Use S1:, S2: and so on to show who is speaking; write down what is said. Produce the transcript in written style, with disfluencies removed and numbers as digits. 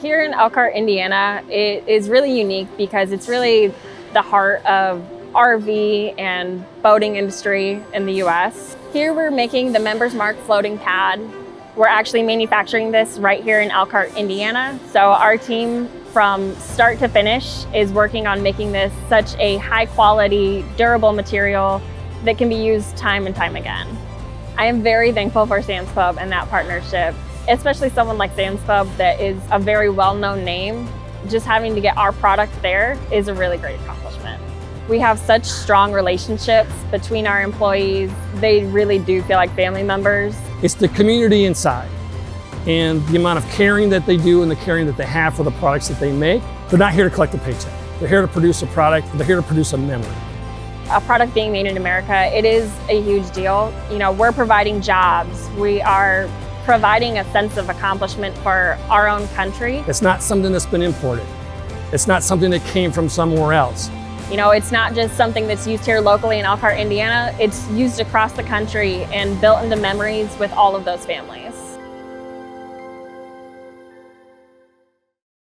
S1: Here in Elkhart, Indiana, it is really unique because it's really the heart of RV and boating industry in the US. Here we're making the Members Mark floating pad. We're actually manufacturing this right here in Elkhart, Indiana. So our team from start to finish is working on making this such a high quality, durable material that can be used time and time again. I am very thankful for Sam's Club and that partnership, especially someone like Sam's Club that is a very well-known name. Just having to get our product there is a really great accomplishment. We have such strong relationships between our employees. They really do feel like family members.
S2: It's the community inside and the amount of caring that they do and the caring that they have for the products that they make. They're not here to collect a paycheck. They're here to produce a product. They're here to produce a memory.
S1: A product being made in America, it is a huge deal. You know, we're providing jobs. We are providing a sense of accomplishment for our own country.
S2: It's not something that's been imported. It's not something that came from somewhere else.
S1: You know, it's not just something that's used here locally in Elkhart, Indiana. It's used across the country and built into memories with all of those families.